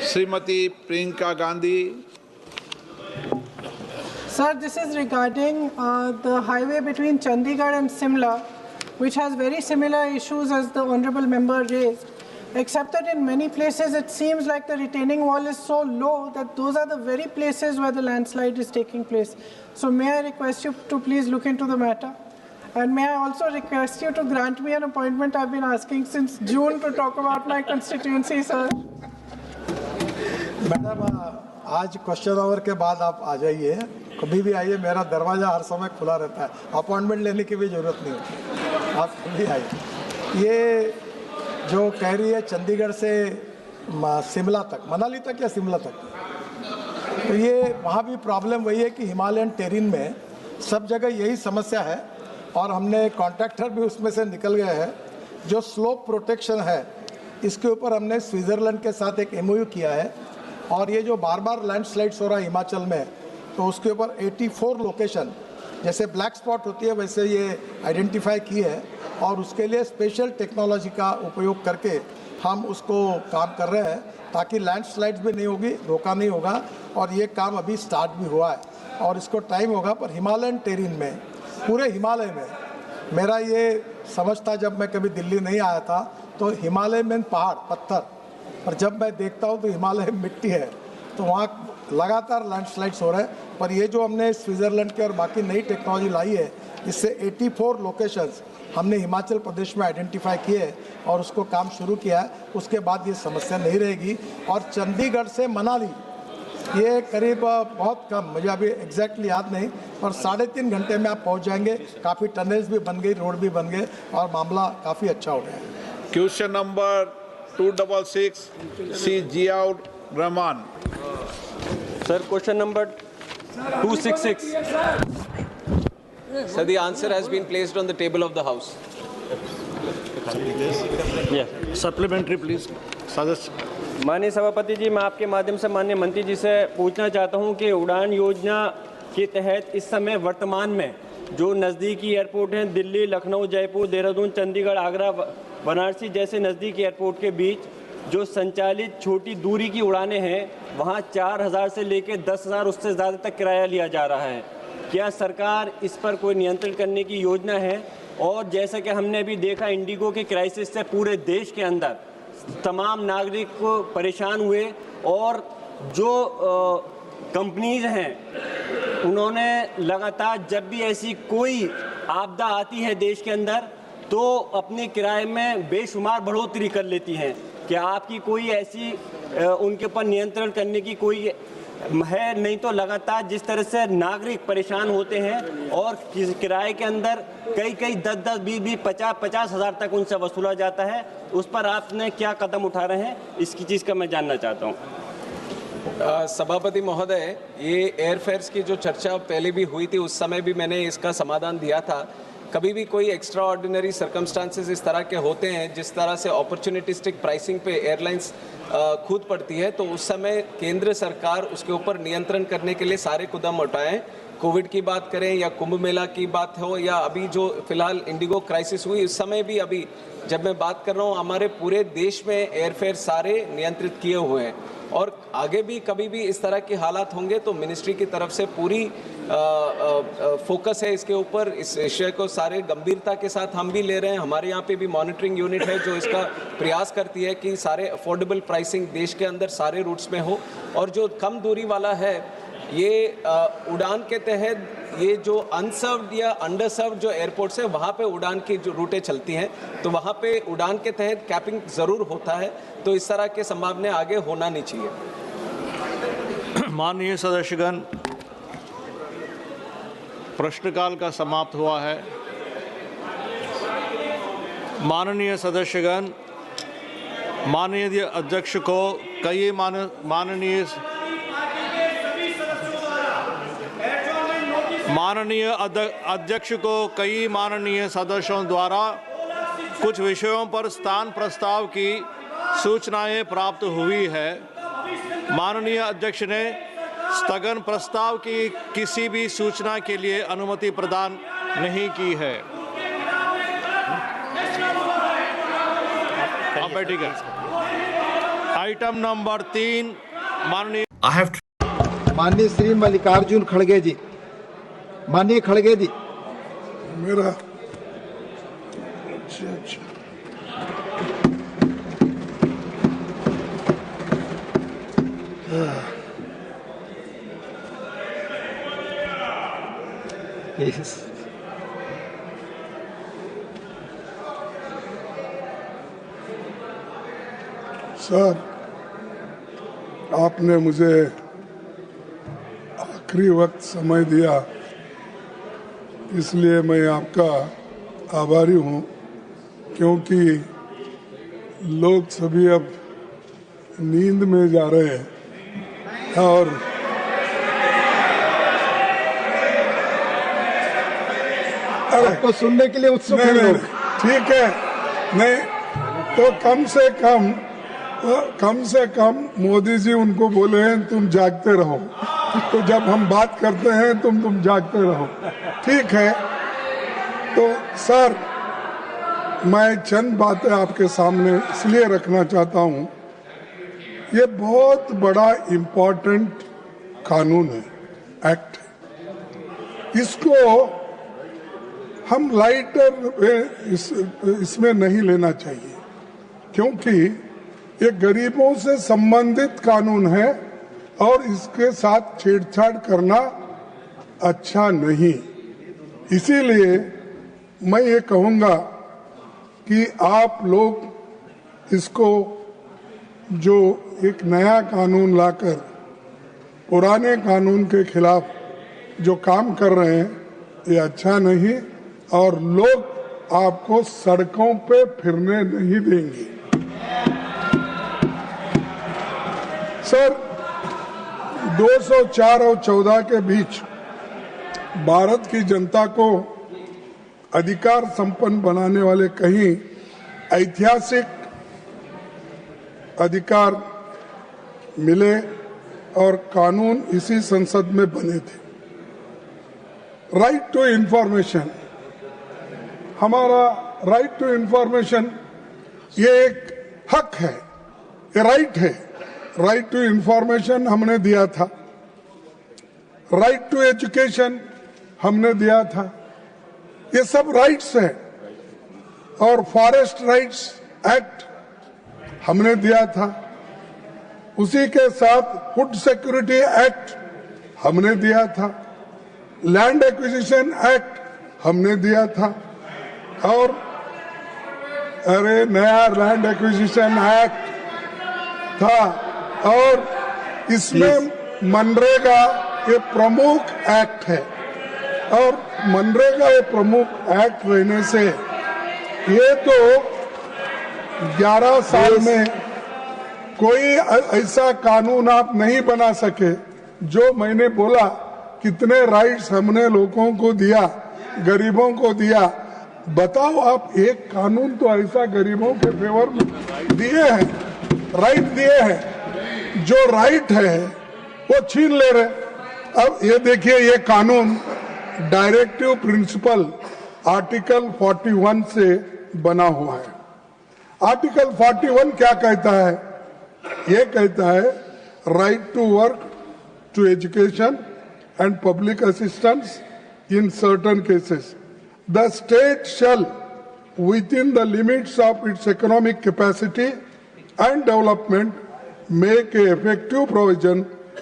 Shrimati Priyanka Gandhi. Sir, this is regarding the highway between Chandigarh and Simla, which has very similar issues as the honourable member raised, except that in many places it seems like the retaining wall is so low that those are the very places where the landslide is taking place. So may I request you to please look into the matter? And may I also request you to grant me an appointment? I've been asking since June to talk about my constituency, sir. Madam, आज question our के बाद आप आ जाइए, कभी भी आइए, मेरा दरवाज़ा हर समय खुला रहता है, अपॉइंटमेंट लेने की भी ज़रूरत नहीं होती, आप कभी आइए। ये जो कह रही है चंडीगढ़ से शिमला तक, मनाली तक या शिमला तक, तो ये वहाँ भी प्रॉब्लम वही है कि हिमालयन टेरिन में सब जगह यही समस्या है और हमने कॉन्ट्रैक्टर भी उसमें से निकल गए हैं। जो स्लोप प्रोटेक्शन है इसके ऊपर हमने स्विट्ज़रलैंड के साथ एक MOU किया है और ये जो बार बार लैंडस्लाइड्स हो रहा है हिमाचल में, तो उसके ऊपर 84 लोकेशन जैसे ब्लैक स्पॉट होती है वैसे ये आइडेंटिफाई की है और उसके लिए स्पेशल टेक्नोलॉजी का उपयोग करके हम उसको काम कर रहे हैं ताकि लैंडस्लाइड्स भी नहीं होगी, धोखा नहीं होगा। और ये काम अभी स्टार्ट भी हुआ है और इसको टाइम होगा। पर हिमालयन टेरिन में, पूरे हिमालय में, मेरा ये समझ था जब मैं कभी दिल्ली नहीं आया था तो हिमालय में पहाड़ पत्थर, पर जब मैं देखता हूँ तो हिमालय मिट्टी है, तो वहाँ लगातार लैंडस्लाइड्स हो रहे हैं। पर ये जो हमने स्विट्ज़रलैंड के और बाकी नई टेक्नोलॉजी लाई है, इससे 84 लोकेशंस हमने हिमाचल प्रदेश में आइडेंटिफाई किए हैं और उसको काम शुरू किया है। उसके बाद ये समस्या नहीं रहेगी। और चंडीगढ़ से मनाली ये करीब बहुत कम, मुझे अभी एग्जैक्टली याद नहीं, पर 3.5 घंटे में आप पहुँच जाएंगे। काफ़ी टनल्स भी बन गई, रोड भी बन गए और मामला काफ़ी अच्छा हो गया है। Question number 266 C Ziaur Rahman. Sir, question number 266. Sir, the answer has been placed on the table of the House. Yeah. Supplementary, please. सदस्य। माननीय सभापति जी, मैं आपके माध्यम से माननीय मंत्री जी से पूछना चाहता हूं कि उड़ान योजना के तहत इस समय वर्तमान में जो नज़दीकी एयरपोर्ट हैं, दिल्ली, लखनऊ, जयपुर, देहरादून, चंडीगढ़, आगरा, वाराणसी जैसे नज़दीकी एयरपोर्ट के बीच जो संचालित छोटी दूरी की उड़ानें हैं, वहाँ 4,000 से लेकर 10,000 उससे ज़्यादा तक किराया लिया जा रहा है। क्या सरकार इस पर कोई नियंत्रण करने की योजना है? और जैसा कि हमने अभी देखा, इंडिगो के क्राइसिस से पूरे देश के अंदर तमाम नागरिक को परेशान हुए और जो कंपनीज हैं उन्होंने लगातार जब भी ऐसी कोई आपदा आती है देश के अंदर तो अपने किराए में बेशुमार बढ़ोतरी कर लेती हैं। क्या आपकी कोई ऐसी उनके ऊपर नियंत्रण करने की कोई है? नहीं तो लगातार जिस तरह से नागरिक परेशान होते हैं और किराए के अंदर कई 10-10, 20-20, 50-50 हज़ार तक उनसे वसूला जाता है, उस पर आपने क्या कदम उठा रहे हैं, इसकी चीज़ का मैं जानना चाहता हूँ। सभापति महोदय, ये एयरफेयर्स की जो चर्चा पहले भी हुई थी, उस समय भी मैंने इसका समाधान दिया था। कभी भी कोई एक्स्ट्रा ऑर्डिनरी सर्कमस्टांसेस इस तरह के होते हैं, जिस तरह से अपॉर्चुनिटिस्टिक प्राइसिंग पे एयरलाइंस खुद पड़ती है, तो उस समय केंद्र सरकार उसके ऊपर नियंत्रण करने के लिए सारे कदम उठाएं। कोविड की बात करें या कुंभ मेला की बात हो या अभी जो फिलहाल इंडिगो क्राइसिस हुई, उस समय भी अभी जब मैं बात कर रहा हूँ, हमारे पूरे देश में एयरफेयर सारे नियंत्रित किए हुए हैं और आगे भी कभी भी इस तरह के हालात होंगे तो मिनिस्ट्री की तरफ से पूरी फोकस है इसके ऊपर। इस विषय को सारे गंभीरता के साथ हम भी ले रहे हैं। हमारे यहाँ पे भी मॉनिटरिंग यूनिट है जो इसका प्रयास करती है कि सारे अफोर्डेबल प्राइसिंग देश के अंदर सारे रूट्स में हो। और जो कम दूरी वाला है, ये उड़ान के तहत ये जो अनसर्व्ड या अंडरसर्व्ड जो एयरपोर्ट्स हैं वहाँ पे उड़ान की जो रूटें चलती हैं, तो वहाँ पे उड़ान के तहत कैपिंग ज़रूर होता है। तो इस तरह के संभावना आगे होना नहीं चाहिए। माननीय सदस्यगण, प्रश्नकाल का समाप्त हुआ है। माननीय सदस्यगण, माननीय अध्यक्ष को कई माननीय सदस्यों द्वारा कुछ विषयों पर स्थान प्रस्ताव की सूचनाएं प्राप्त हुई है। माननीय अध्यक्ष ने स्थगन प्रस्ताव की किसी भी सूचना के लिए अनुमति प्रदान नहीं की है। आप बैठिएगा। आइटम नंबर 3 माननीय माननीय श्री मल्लिकार्जुन खड़गे जी, माननीय खड़गे जी। मेरा अच्छा यस सर, आपने मुझे आखिरी वक्त समय दिया, इसलिए मैं आपका आभारी हूँ, क्योंकि लोग सभी अब नींद में जा रहे हैं और आपको सुनने के लिए उत्सुक हैं नहीं, लोग। ठीक है, नहीं तो कम से कम मोदी जी उनको बोले हैं तुम जागते रहो, तो जब हम बात करते हैं तुम जागते रहो, ठीक है। तो सर, मैं चंद बातें आपके सामने इसलिए रखना चाहता हूं, ये बहुत बड़ा इम्पोर्टेंट कानून है, एक्ट है। इसको हम लाइटर इसमें नहीं लेना चाहिए, क्योंकि ये गरीबों से संबंधित कानून है और इसके साथ छेड़छाड़ करना अच्छा नहीं। इसीलिए मैं ये कहूँगा कि आप लोग इसको जो एक नया कानून लाकर पुराने कानून के खिलाफ जो काम कर रहे हैं, ये अच्छा नहीं, और लोग आपको सड़कों पे फिरने नहीं देंगे। सर, 204 और 14 के बीच भारत की जनता को अधिकार संपन्न बनाने वाले कई ऐतिहासिक अधिकार मिले और कानून इसी संसद में बने थे। राइट टू इंफॉर्मेशन, हमारा राइट टू इंफॉर्मेशन ये एक हक है, ये राइट है। राइट टू इंफॉर्मेशन हमने दिया था, राइट टू एजुकेशन हमने दिया था, ये सब राइट्स है। और फॉरेस्ट राइट्स एक्ट हमने दिया था, उसी के साथ फूड सिक्योरिटी एक्ट हमने दिया था, लैंड एक्विजिशन एक्ट हमने दिया था, और अरे नया लैंड एक्विजिशन एक्ट था, और इसमें मनरेगा ये प्रमुख एक्ट है। और मनरेगा ये प्रमुख एक्ट रहने से ये तो 11 साल में कोई ऐसा कानून आप नहीं बना सके। जो मैंने बोला कितने राइट्स हमने लोगों को दिया, गरीबों को दिया, बताओ आप एक कानून तो ऐसा गरीबों के फेवर में दिए हैं, राइट दिए हैं। जो राइट है वो छीन ले रहे। अब ये देखिए, ये कानून डायरेक्टिव प्रिंसिपल आर्टिकल 41 से बना हुआ है। आर्टिकल 41 क्या कहता है? ये कहता है right to work, to education and public assistance in certain cases the state shall within the limits of its economic capacity and development make a effective provision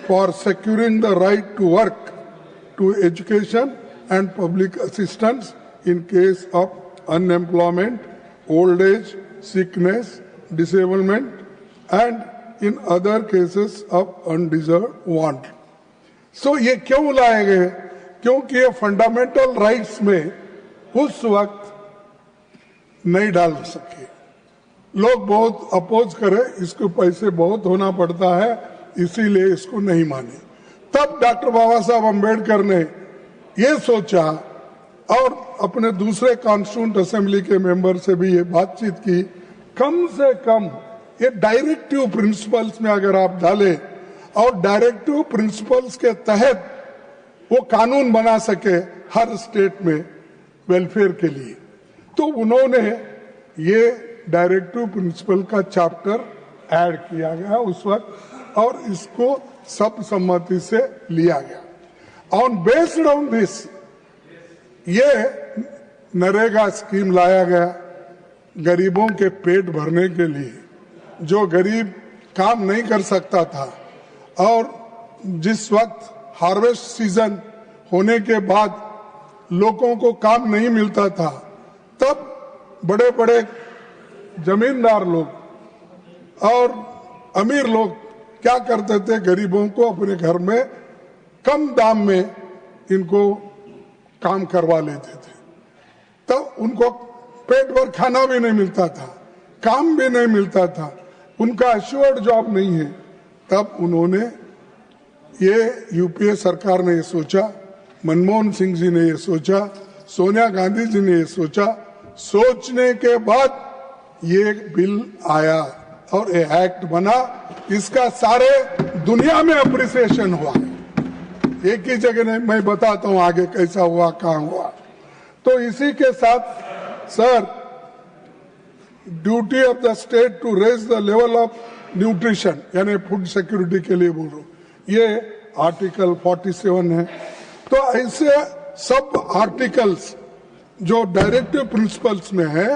for securing the right to work, to education and public assistance in case of unemployment, old age, sickness, disablement and in other cases of undeserved want. So ये क्यों लाए गए? क्योंकि ये fundamental rights में उस वक्त नहीं डाल सके। लोग बहुत अपोज करे, इसको पैसे बहुत होना पड़ता है, इसीलिए इसको नहीं माने। तब डॉक्टर बाबा साहब अम्बेडकर ने ये सोचा और अपने दूसरे कॉन्स्टिट्यूंट असेंबली के मेंबर से भी ये बातचीत की, कम से कम ये डायरेक्टिव प्रिंसिपल्स में अगर आप डालें और डायरेक्टिव प्रिंसिपल्स के तहत वो कानून बना सके हर स्टेट में वेलफेयर के लिए, तो उन्होंने ये डायरेक्टिव प्रिंसिपल का चैप्टर ऐड किया गया उस वक्त और इसको सब सम्मति से लिया गया। बेस्ड ऑन दिस ये नरेगा स्कीम लाया गया गरीबों के पेट भरने के लिए। जो गरीब काम नहीं कर सकता था और जिस वक्त हार्वेस्ट सीजन होने के बाद लोगों को काम नहीं मिलता था, तब बड़े बड़े जमींदार लोग और अमीर लोग क्या करते थे, गरीबों को अपने घर में कम दाम में इनको काम करवा लेते थे। तब उनको पेट भर खाना भी नहीं मिलता था, काम भी नहीं मिलता था, उनका एश्योर्ड जॉब नहीं है। तब उन्होंने ये यूपीए सरकार ने ये सोचा, मनमोहन सिंह जी ने ये सोचा, सोनिया गांधी जी ने ये सोचा, सोचने के बाद ये बिल आया और ये एक्ट बना। इसका सारे दुनिया में अप्रिसिएशन हुआ। एक ही जगह नहीं, मैं बताता हूं आगे कैसा हुआ, कहां हुआ। तो इसी के साथ sir, duty of the state to raise the level of nutrition यानी फूड सिक्योरिटी के लिए बोल रहा हूं, ये आर्टिकल 47 है। तो ऐसे सब आर्टिकल्स जो डायरेक्टिव प्रिंसिपल्स में है